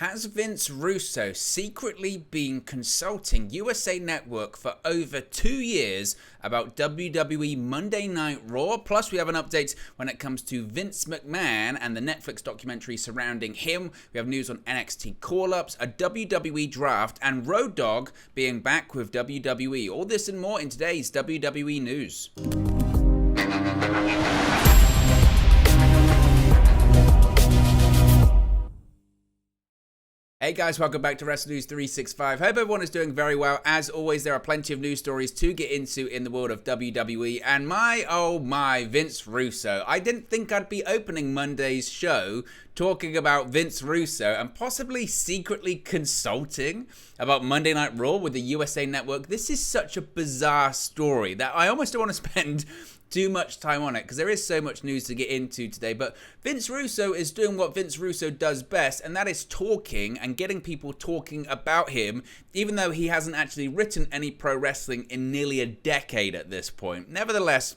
Has Vince Russo secretly been consulting USA Network for over 2 years about WWE Monday Night Raw? Plus, we have an update when it comes to Vince McMahon and the Netflix documentary surrounding him. We have news on NXT call-ups, a WWE draft, and Road Dogg being back with WWE. All this and more in today's WWE News. Hey guys, welcome back to Wrestle News 365. Hope everyone is doing very well. As always, there are plenty of news stories to get into in the world of WWE. And my, Vince Russo. I didn't think I'd be opening Monday's show talking about Vince Russo and possibly secretly consulting about Monday Night Raw with the USA Network. This is such a bizarre story that I almost don't want to spend too much time on it because there is so much news to get into today. But Vince Russo is doing what Vince Russo does best, and that is talking and getting people talking about him, even though he hasn't actually written any pro wrestling in nearly a decade at this point. Nevertheless,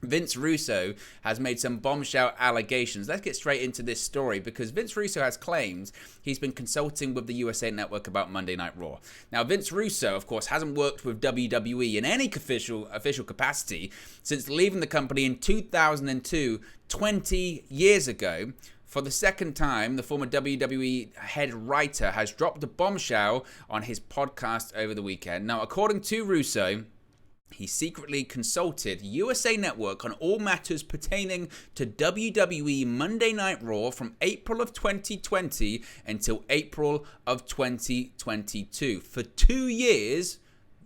Vince Russo has made some bombshell allegations. Let's get straight into this story because Vince Russo has claimed he's been consulting with the USA Network about Monday Night Raw. Now, Vince Russo, of course, hasn't worked with WWE in any official capacity since leaving the company in 2002, 20 years ago. For the second time, the former WWE head writer has dropped a bombshell on his podcast over the weekend. Now, according to Russo, he secretly consulted USA Network on all matters pertaining to WWE Monday Night Raw from April of 2020 until April of 2022. For 2 years,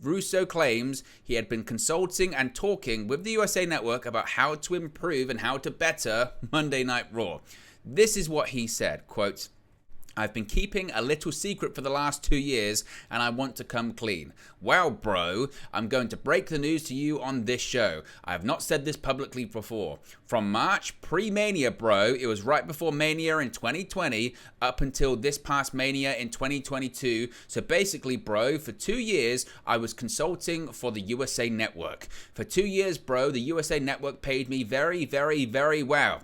Russo claims he had been consulting and talking with the USA Network about how to improve and how to better Monday Night Raw. This is what he said, quote, "I've been keeping a little secret for the last 2 years and I want to come clean. Well, bro, I'm going to break the news to you on this show. I have not said this publicly before. From March, pre-Mania, bro, it was right before Mania in 2020, up until this past Mania in 2022. So basically, bro, for 2 years, I was consulting for the USA Network. For 2 years, bro, the USA Network paid me very, very, very well."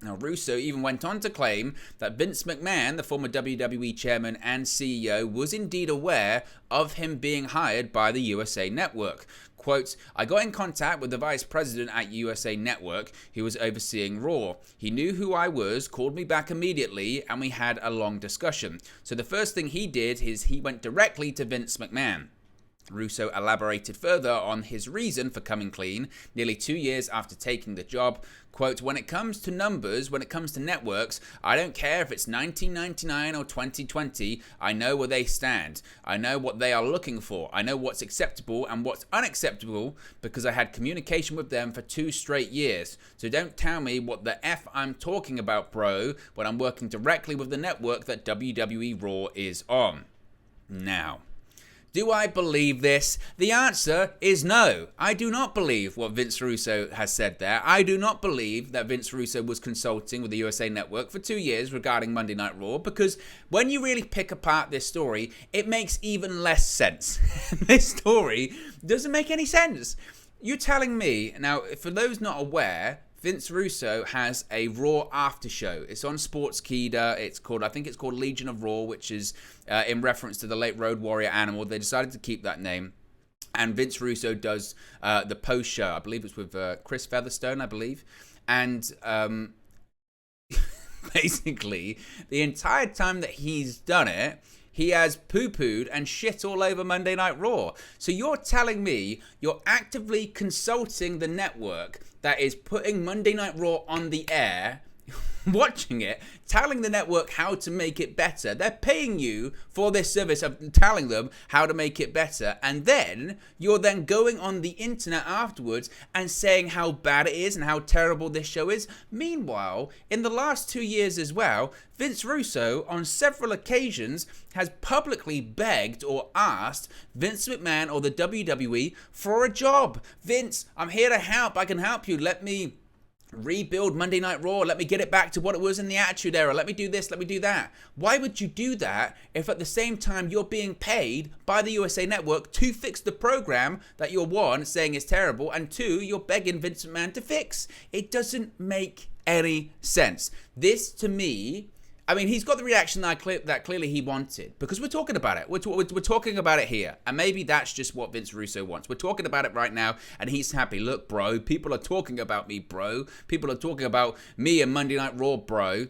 Now, Russo even went on to claim that Vince McMahon, the former WWE chairman and CEO, was indeed aware of him being hired by the USA Network. Quote, "I got in contact with the vice president at USA Network who was overseeing Raw. He knew who I was, called me back immediately, and we had a long discussion. So the first thing he did is he went directly to Vince McMahon." Russo elaborated further on his reason for coming clean nearly 2 years after taking the job. Quote, "When it comes to numbers, when it comes to networks, I don't care if it's 1999 or 2020, I know where they stand. I know what they are looking for. I know what's acceptable and what's unacceptable because I had communication with them for 2 straight years. So don't tell me what the F I'm talking about, bro, when I'm working directly with the network that WWE Raw is on." Now, do I believe this? The answer is no. I do not believe what Vince Russo has said there. I do not believe that Vince Russo was consulting with the USA Network for 2 years regarding Monday Night Raw, because when you really pick apart this story, it makes even less sense. This story doesn't make any sense. You're telling me, now, for those not aware, Vince Russo has a Raw after show. It's on Sportskeeda. I think it's called Legion of Raw, which is in reference to the late Road Warrior Animal. They decided to keep that name. And Vince Russo does the post show. I believe it's with Chris Featherstone, I believe. And basically, the entire time that he's done it, he has poo-pooed and shit all over Monday Night Raw. So you're telling me you're actively consulting the network that is putting Monday Night Raw on the air, watching it, telling the network how to make it better. They're paying you for this service of telling them how to make it better. And then you're then going on the internet afterwards and saying how bad it is and how terrible this show is. Meanwhile, in the last 2 years as well, Vince Russo, on several occasions, has publicly begged or asked Vince McMahon or the WWE for a job. Vince, I'm here to help. I can help you. Let me rebuild Monday Night Raw. Let me get it back to what it was in the Attitude Era. Let me do this. Let me do that. Why would you do that if at the same time you're being paid by the USA Network to fix the program that you're, one, saying is terrible, and two, you're begging Vince McMahon to fix? It doesn't make any sense. This, to me, I mean, he's got the reaction that clearly he wanted, because we're talking about it. We're talking about it here. And maybe that's just what Vince Russo wants. We're talking about it right now, and he's happy. Look, bro, people are talking about me, bro. People are talking about me and Monday Night Raw, bro.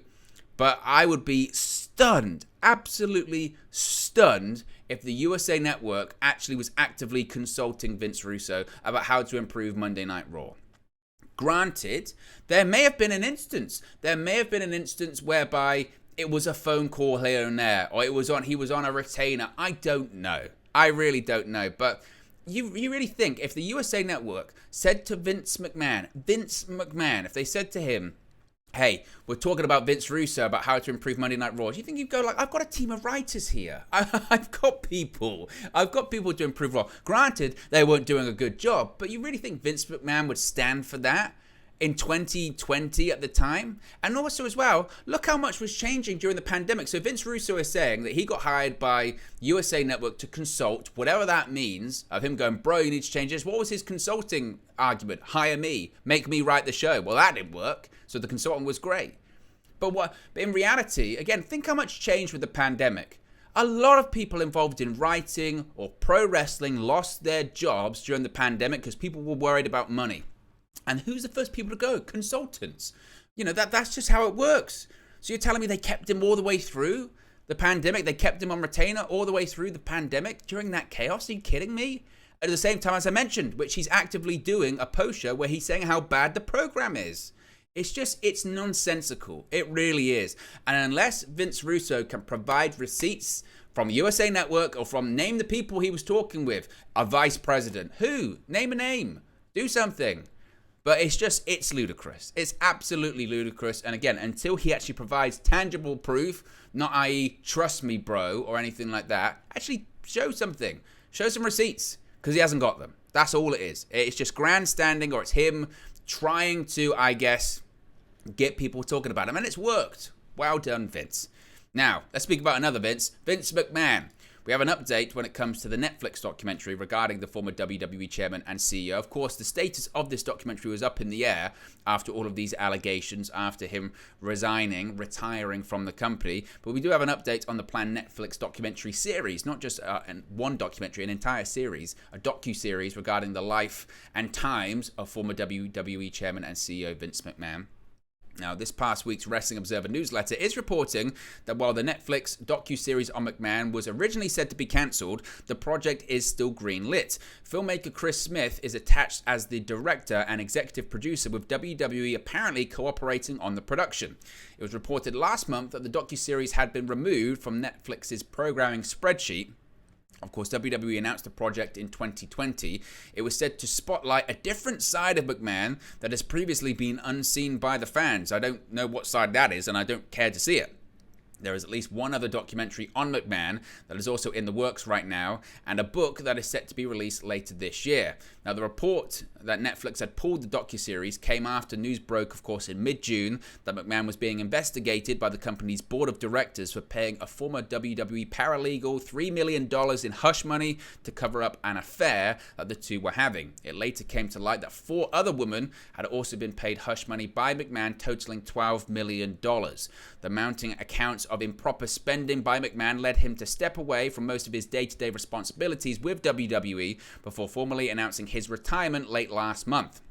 But I would be stunned, absolutely stunned, if the USA Network actually was actively consulting Vince Russo about how to improve Monday Night Raw. Granted, there may have been an instance. Whereby it was a phone call here and there, or he was on a retainer. I don't know. I really don't know. But you really think if the USA Network said to Vince McMahon, if they said to him, hey, we're talking about Vince Russo about how to improve Monday Night Raw, do you think you'd go like, I've got a team of writers here. I've got people to improve Raw. Granted, they weren't doing a good job, but you really think Vince McMahon would stand for that in 2020 at the time? And also as well, look how much was changing during the pandemic. So Vince Russo is saying that he got hired by USA Network to consult, whatever that means, of him going, bro, you need to change this. What was his consulting argument? Hire me, make me write the show. Well, that didn't work. So the consultant was great. But in reality, again, think how much changed with the pandemic. A lot of people involved in writing or pro wrestling lost their jobs during the pandemic because people were worried about money. And who's the first people to go? Consultants. You know, that's just how it works. So you're telling me they kept him all the way through the pandemic? They kept him on retainer all the way through the pandemic during that chaos? Are you kidding me? At the same time, as I mentioned, which he's actively doing a post show where he's saying how bad the program is. It's nonsensical. It really is. And unless Vince Russo can provide receipts from USA Network or from name the people he was talking with, a vice president, who? Name a name. Do something. But it's ludicrous. It's absolutely ludicrous. And again, until he actually provides tangible proof, not i.e. trust me, bro, or anything like that, actually show something. Show some receipts, because he hasn't got them. That's all it is. It's just grandstanding, or it's him trying to, I guess, get people talking about him. And it's worked. Well done, Vince. Now, let's speak about another Vince McMahon. We have an update when it comes to the Netflix documentary regarding the former WWE chairman and CEO. Of course, the status of this documentary was up in the air after all of these allegations, after him retiring from the company. But we do have an update on the planned Netflix documentary series, not just one documentary, an entire series, a docu-series regarding the life and times of former WWE chairman and CEO Vince McMahon. Now, this past week's Wrestling Observer newsletter is reporting that while the Netflix docu-series on McMahon was originally said to be cancelled, the project is still green-lit. Filmmaker Chris Smith is attached as the director and executive producer, with WWE apparently cooperating on the production. It was reported last month that the docu-series had been removed from Netflix's programming spreadsheet. Of course, WWE announced the project in 2020. It was said to spotlight a different side of McMahon that has previously been unseen by the fans. I don't know what side that is, and I don't care to see it. There is at least one other documentary on McMahon that is also in the works right now, and a book that is set to be released later this year. Now, the report that Netflix had pulled the docuseries came after news broke, of course, in mid-June that McMahon was being investigated by the company's board of directors for paying a former WWE paralegal $3 million in hush money to cover up an affair that the two were having. It later came to light that 4 other women had also been paid hush money by McMahon, totaling $12 million. The mounting accounts of improper spending by McMahon led him to step away from most of his day-to-day responsibilities with WWE before formally announcing his retirement late last month.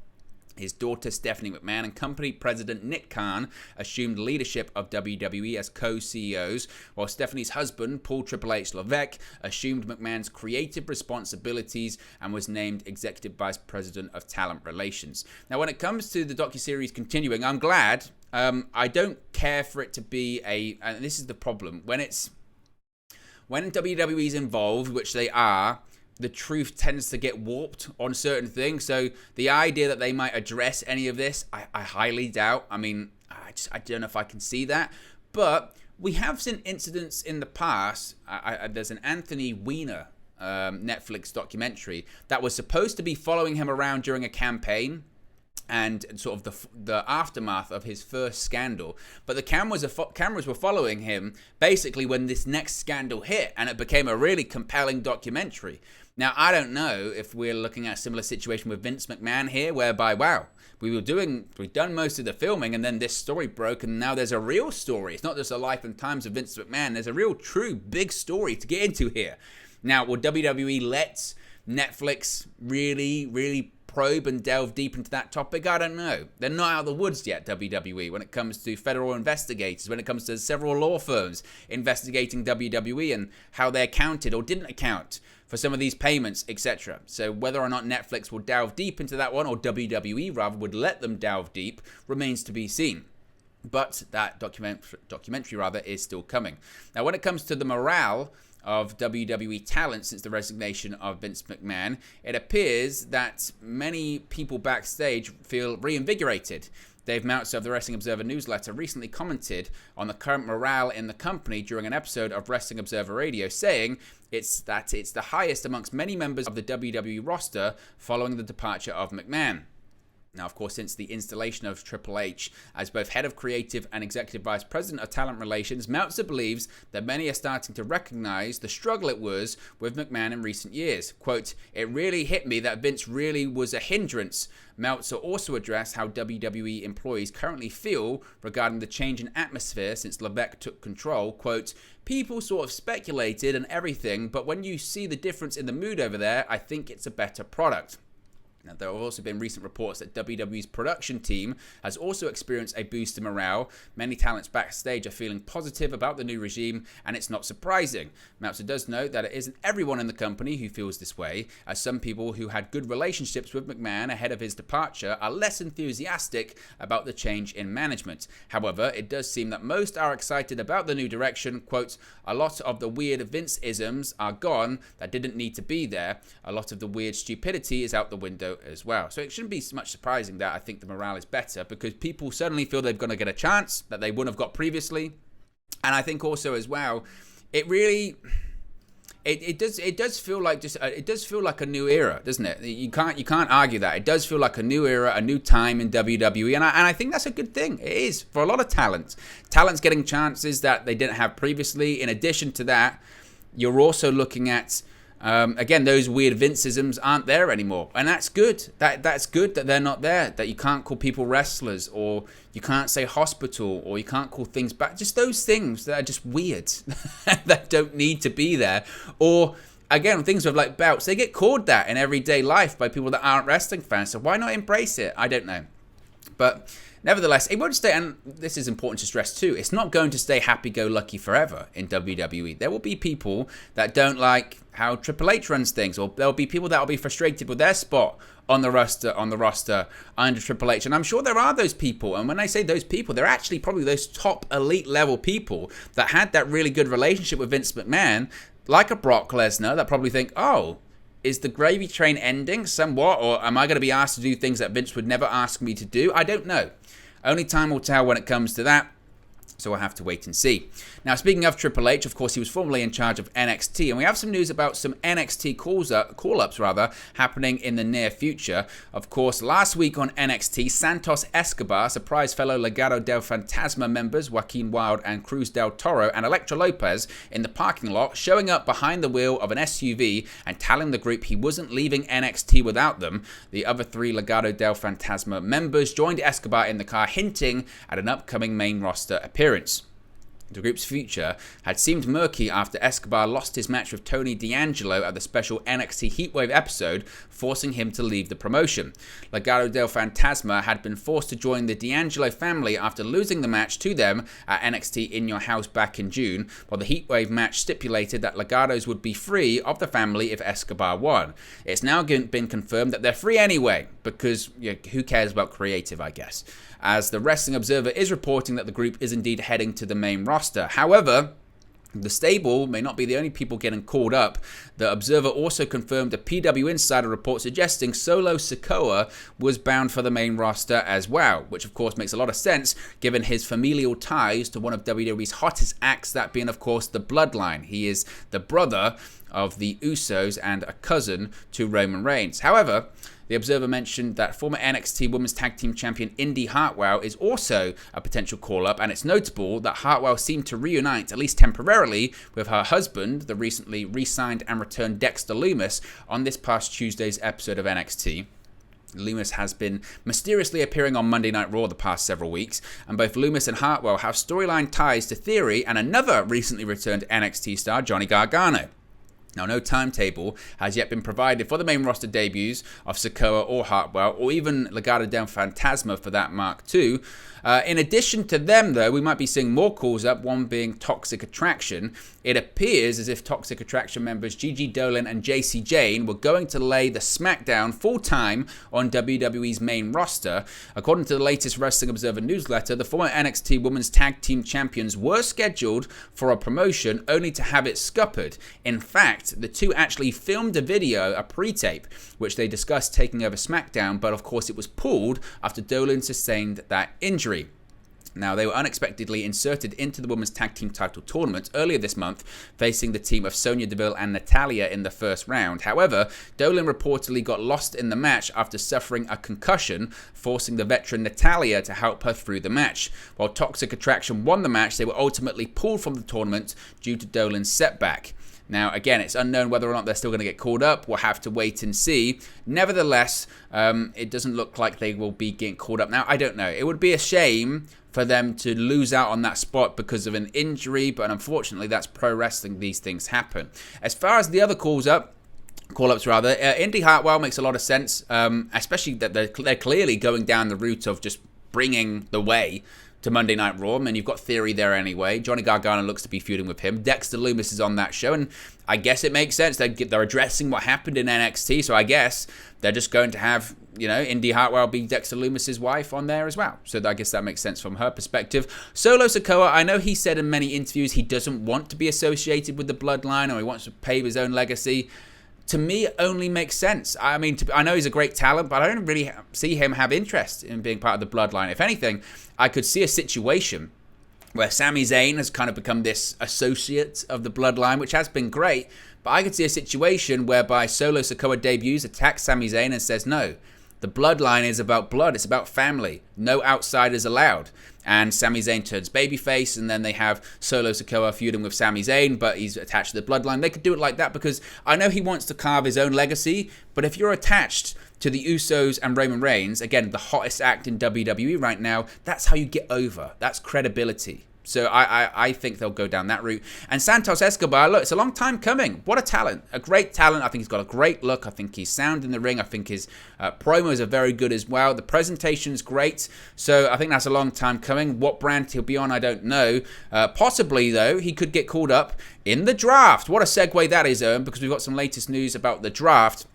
His daughter Stephanie McMahon and company president Nick Khan assumed leadership of WWE as co-CEOs, while Stephanie's husband, Paul Triple H Levesque, assumed McMahon's creative responsibilities and was named executive vice president of talent relations. Now, when it comes to the docuseries continuing, I'm glad. I don't care for it to be and this is the problem, when WWE is involved, which they are, the truth tends to get warped on certain things. So the idea that they might address any of this, I highly doubt. I mean, I don't know if I can see that. But we have seen incidents in the past. There's an Anthony Weiner Netflix documentary that was supposed to be following him around during a campaign and sort of the aftermath of his first scandal. But the cameras were following him basically when this next scandal hit, and it became a really compelling documentary. Now, I don't know if we're looking at a similar situation with Vince McMahon here, whereby, wow, we've done most of the filming, and then this story broke, and now there's a real story. It's not just a life and times of Vince McMahon. There's a real, true, big story to get into here. Now, will WWE let Netflix really probe and delve deep into that topic? I don't know. They're not out of the woods yet, WWE, when it comes to federal investigators, when it comes to several law firms investigating WWE and how they accounted or didn't account for some of these payments, etc. So whether or not Netflix will delve deep into that one, or WWE rather would let them delve deep, remains to be seen. But that documentary rather is still coming. Now, when it comes to the morale of WWE talent since the resignation of Vince McMahon, it appears that many people backstage feel reinvigorated. Dave Meltzer of the Wrestling Observer newsletter recently commented on the current morale in the company during an episode of Wrestling Observer Radio, saying it's the highest amongst many members of the WWE roster following the departure of McMahon. Now, of course, since the installation of Triple H as both head of creative and executive vice president of talent relations, Meltzer believes that many are starting to recognize the struggle it was with McMahon in recent years. Quote, "It really hit me that Vince really was a hindrance." Meltzer also addressed how WWE employees currently feel regarding the change in atmosphere since Levesque took control. Quote, "People sort of speculated and everything, but when you see the difference in the mood over there, I think it's a better product." Now, there have also been recent reports that WWE's production team has also experienced a boost in morale. Many talents backstage are feeling positive about the new regime, and it's not surprising. Meltzer does note that it isn't everyone in the company who feels this way, as some people who had good relationships with McMahon ahead of his departure are less enthusiastic about the change in management. However, it does seem that most are excited about the new direction. Quote, "A lot of the weird Vince-isms are gone that didn't need to be there. A lot of the weird stupidity is out the window as well." So it shouldn't be much surprising that I think the morale is better, because people suddenly feel they're going to get a chance that they wouldn't have got previously. And I think also as well, it really it does feel like a new era, doesn't it? You can't argue that. It does feel like a new era, a new time in WWE, and I think that's a good thing. It is for a lot of talent's getting chances that they didn't have previously. In addition to that, you're also looking at again, those weird Vince-isms aren't there anymore, and that's good. That's good that they're not there. That you can't call people wrestlers, or you can't say hospital, or you can't call things back. Just those things that are just weird that don't need to be there. Or again, things with like belts, they get called that in everyday life by people that aren't wrestling fans. So why not embrace it? I don't know, but nevertheless, it won't stay, and this is important to stress too, it's not going to stay happy-go-lucky forever in WWE. There will be people that don't like how Triple H runs things, or there'll be people that will be frustrated with their spot on the roster under Triple H. And I'm sure there are those people, and when I say those people, they're actually probably those top elite level people that had that really good relationship with Vince McMahon, like a Brock Lesnar, that probably think, oh, is the gravy train ending somewhat, or am I going to be asked to do things that Vince would never ask me to do? I don't know. Only time will tell when it comes to that, so we'll have to wait and see. Now, speaking of Triple H, of course, he was formerly in charge of NXT, and we have some news about some NXT call-ups happening in the near future. Of course, last week on NXT, Santos Escobar surprised fellow Legado del Fantasma members Joaquin Wilde and Cruz del Toro and Elektra Lopez in the parking lot, showing up behind the wheel of an SUV and telling the group he wasn't leaving NXT without them. The other three Legado del Fantasma members joined Escobar in the car, hinting at an upcoming main roster appearance. The group's future had seemed murky after Escobar lost his match with Tony D'Angelo at the special NXT Heatwave episode, forcing him to leave the promotion. Legado del Fantasma had been forced to join the D'Angelo family after losing the match to them at NXT In Your House back in June, while the Heatwave match stipulated that Legados would be free of the family if Escobar won. It's now been confirmed that they're free anyway, because who cares about creative, I guess, as the Wrestling Observer is reporting that the group is indeed heading to the main roster. However, the stable may not be the only people getting called up. The Observer also confirmed a PW Insider report suggesting Solo Sikoa was bound for the main roster as well, which of course makes a lot of sense given his familial ties to one of WWE's hottest acts, that being of course the Bloodline. He is the brother of the Usos and a cousin to Roman Reigns. However, The Observer mentioned that former NXT Women's Tag Team Champion Indy Hartwell is also a potential call-up, and it's notable that Hartwell seemed to reunite, at least temporarily, with her husband, the recently re-signed and returned Dexter Lumis, on this past Tuesday's episode of NXT. Lumis has been mysteriously appearing on Monday Night Raw the past several weeks, and both Lumis and Hartwell have storyline ties to Theory and another recently returned NXT star, Johnny Gargano. Now, no timetable has yet been provided for the main roster debuts of Sikoa or Hartwell, or even Legado del Fantasma for that Mark II. In addition to them, though, we might be seeing more calls up, one being Toxic Attraction. It appears as if Toxic Attraction members Gigi Dolan and JC Jane were going to lay the smackdown full-time on WWE's main roster. According to the latest Wrestling Observer newsletter, the former NXT Women's Tag Team Champions were scheduled for a promotion only to have it scuppered. In fact, the two actually filmed a video, a pre-tape, which they discussed taking over SmackDown, but of course it was pulled after Dolan sustained that injury. Now, they were unexpectedly inserted into the Women's Tag Team title tournament earlier this month, facing the team of Sonya Deville and Natalya in the first round. However, Dolan reportedly got lost in the match after suffering a concussion, forcing the veteran Natalya to help her through the match. While Toxic Attraction won the match, they were ultimately pulled from the tournament due to Dolan's setback. Now, again, it's unknown whether or not they're still going to get called up. We'll have to wait and see. Nevertheless, it doesn't look like they will be getting called up. Now, I don't know. It would be a shame for them to lose out on that spot because of an injury, but unfortunately, that's pro wrestling. These things happen. As far as the other call-ups rather, Indy Hartwell makes a lot of sense, especially that they're clearly going down the route of just bringing the way to Monday Night Raw. I mean, you've got Theory there anyway. Johnny Gargano looks to be feuding with him. Dexter Lumis is on that show, and I guess it makes sense. They're addressing what happened in NXT, so I guess they're just going to have, Indy Hartwell be Dexter Lumis' wife on there as well. So I guess that makes sense from her perspective. Solo Sikoa, I know he said in many interviews he doesn't want to be associated with the bloodline, or he wants to pave his own legacy. To me, it only makes sense. I mean, I know he's a great talent, but I don't really see him have interest in being part of the bloodline. If anything, I could see a situation where Sami Zayn has kind of become this associate of the bloodline, which has been great, but I could see a situation whereby Solo Sikoa debuts, attacks Sami Zayn and says, no, the bloodline is about blood, it's about family, no outsiders allowed. And Sami Zayn turns babyface, and then they have Solo Sikoa feuding with Sami Zayn, but he's attached to the bloodline. They could do it like that because I know he wants to carve his own legacy, but if you're attached to the Usos and Roman Reigns, again, the hottest act in WWE right now, that's how you get over. That's credibility. So I think they'll go down that route. And Santos Escobar, look, it's a long time coming. What a talent. A great talent. I think he's got a great look. I think he's sound in the ring. I think his promos are very good as well. The presentation's great. So I think that's a long time coming. What brand he'll be on, I don't know. Possibly, though, he could get called up in the draft. What a segue that is, Owen, because we've got some latest news about the draft.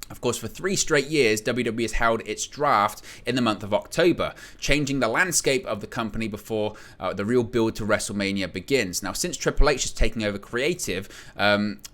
Of course, for 3 straight years, WWE has held its draft in the month of October, changing the landscape of the company before the real build to WrestleMania begins. Now, since Triple H is taking over creative,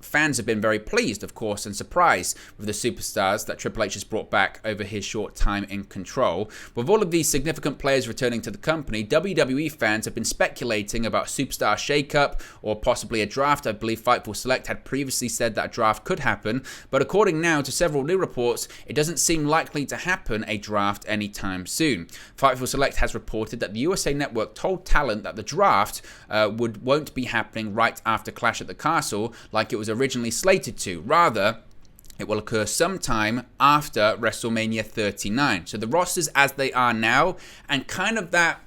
fans have been very pleased, of course, and surprised with the superstars that Triple H has brought back over his short time in control. With all of these significant players returning to the company, WWE fans have been speculating about superstar shakeup or possibly a draft. I believe Fightful Select had previously said that a draft could happen, but according now to several new reports, it doesn't seem likely to happen a draft anytime soon. Fightful Select has reported that the USA Network told talent that the draft won't be happening right after Clash at the Castle like it was originally slated to. Rather, it will occur sometime after WrestleMania 39. So the rosters as they are now, and kind of that,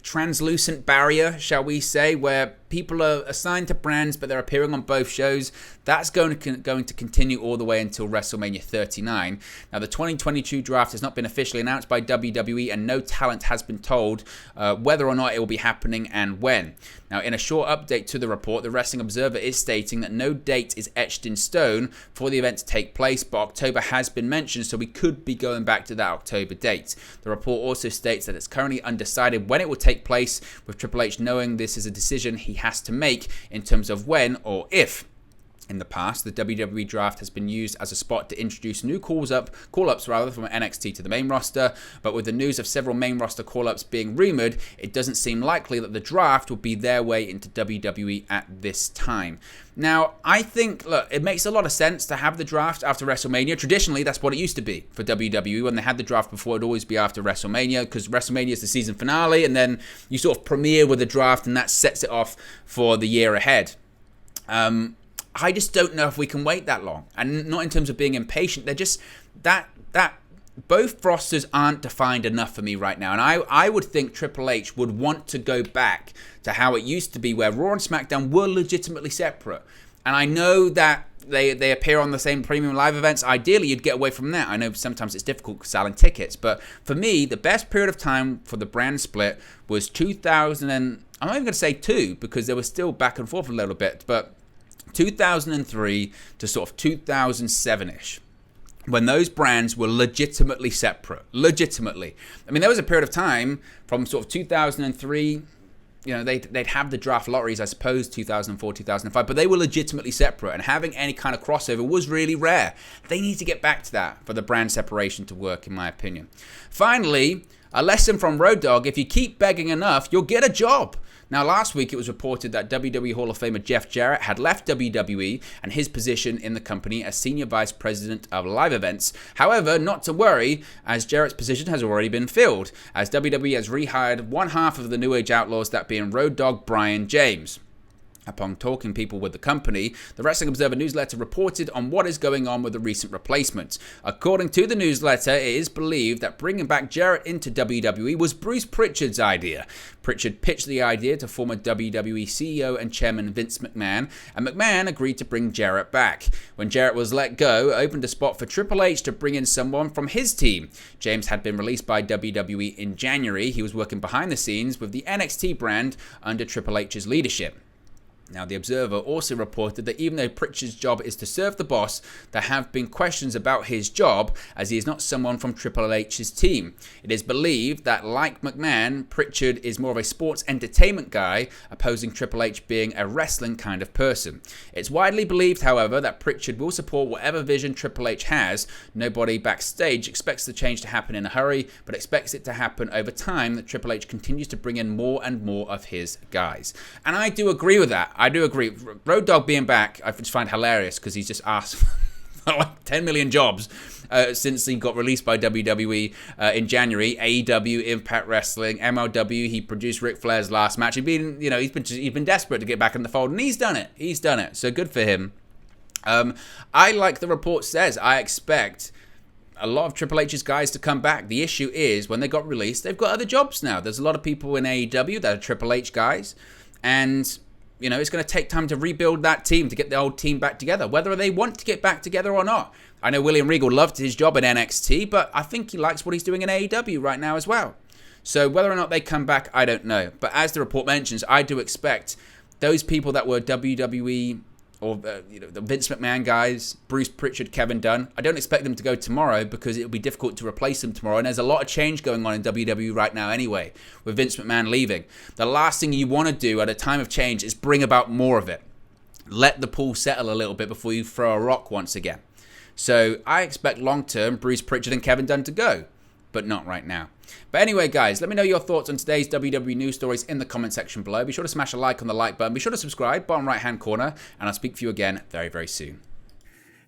translucent barrier, shall we say, where people are assigned to brands but they're appearing on both shows, that's going to continue all the way until WrestleMania 39. Now, the 2022 draft has not been officially announced by WWE, and no talent has been told whether or not it will be happening and when. Now, in a short update to the report, the Wrestling Observer is stating that no date is etched in stone for the event to take place, but October has been mentioned, so we could be going back to that October date. The report also states that it's currently undecided when it will take place, with Triple H knowing this is a decision he has to make in terms of when or if. In the past, the WWE draft has been used as a spot to introduce new call-ups from NXT to the main roster, but with the news of several main roster call-ups being rumored, it doesn't seem likely that the draft will be their way into WWE at this time. Now, I think, look, it makes a lot of sense to have the draft after WrestleMania. Traditionally, that's what it used to be for WWE. When they had the draft before, it'd always be after WrestleMania, because WrestleMania is the season finale, and then you sort of premiere with the draft, and that sets it off for the year ahead. I just don't know if we can wait that long, and not in terms of being impatient. They're just that both rosters aren't defined enough for me right now, and I would think Triple H would want to go back to how it used to be, where Raw and SmackDown were legitimately separate. And I know that they appear on the same premium live events. Ideally, you'd get away from that. I know sometimes it's difficult selling tickets, but for me, the best period of time for the brand split was 2000, and I'm not even going to say 2, because they were still back and forth a little bit, but 2003 to sort of 2007-ish, when those brands were legitimately separate. Legitimately. I mean, there was a period of time from sort of 2003, they'd have the draft lotteries, I suppose, 2004, 2005, but they were legitimately separate, and having any kind of crossover was really rare. They need to get back to that for the brand separation to work, in my opinion. Finally, a lesson from Road Dogg: if you keep begging enough, you'll get a job. Now, last week it was reported that WWE Hall of Famer Jeff Jarrett had left WWE and his position in the company as Senior Vice President of Live Events. However, not to worry, as Jarrett's position has already been filled, as WWE has rehired one half of the New Age Outlaws, that being Road Dogg Brian James. Upon talking people with the company, the Wrestling Observer newsletter reported on what is going on with the recent replacements. According to the newsletter, it is believed that bringing back Jarrett into WWE was Bruce Pritchard's idea. Pritchard pitched the idea to former WWE CEO and Chairman Vince McMahon, and McMahon agreed to bring Jarrett back. When Jarrett was let go, it opened a spot for Triple H to bring in someone from his team. James had been released by WWE in January. He was working behind the scenes with the NXT brand under Triple H's leadership. Now, the Observer also reported that even though Pritchard's job is to serve the boss, there have been questions about his job, as he is not someone from Triple H's team. It is believed that, like McMahon, Pritchard is more of a sports entertainment guy, opposing Triple H being a wrestling kind of person. It's widely believed, however, that Pritchard will support whatever vision Triple H has. Nobody backstage expects the change to happen in a hurry, but expects it to happen over time, that Triple H continues to bring in more and more of his guys. And I do agree with that. I do agree. Road Dogg being back, I just find hilarious, because he's just asked for like 10 million jobs since he got released by WWE in January. AEW, Impact Wrestling, MLW. He produced Ric Flair's last match. He's been desperate to get back in the fold, and he's done it. He's done it. So good for him. I, like the report says, I expect a lot of Triple H's guys to come back. The issue is, when they got released, they've got other jobs now. There's a lot of people in AEW that are Triple H guys, and it's going to take time to rebuild that team, to get the old team back together, whether they want to get back together or not. I know William Regal loved his job in NXT, but I think he likes what he's doing in AEW right now as well. So whether or not they come back, I don't know. But as the report mentions, I do expect those people that were WWE or the Vince McMahon guys, Bruce Pritchard, Kevin Dunn, I don't expect them to go tomorrow, because it'll be difficult to replace them tomorrow. And there's a lot of change going on in WWE right now anyway, with Vince McMahon leaving. The last thing you want to do at a time of change is bring about more of it. Let the pool settle a little bit before you throw a rock once again. So I expect long-term Bruce Pritchard and Kevin Dunn to go, but not right now. But anyway, guys, let me know your thoughts on today's WWE news stories in the comment section below. Be sure to smash a like on the like button. Be sure to subscribe, bottom right-hand corner, and I'll speak to you again very, very soon.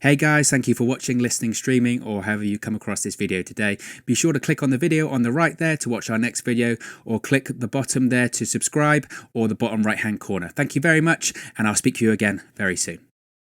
Hey guys, thank you for watching, listening, streaming, or however you come across this video today. Be sure to click on the video on the right there to watch our next video, or click the bottom there to subscribe, or the bottom right-hand corner. Thank you very much, and I'll speak to you again very soon.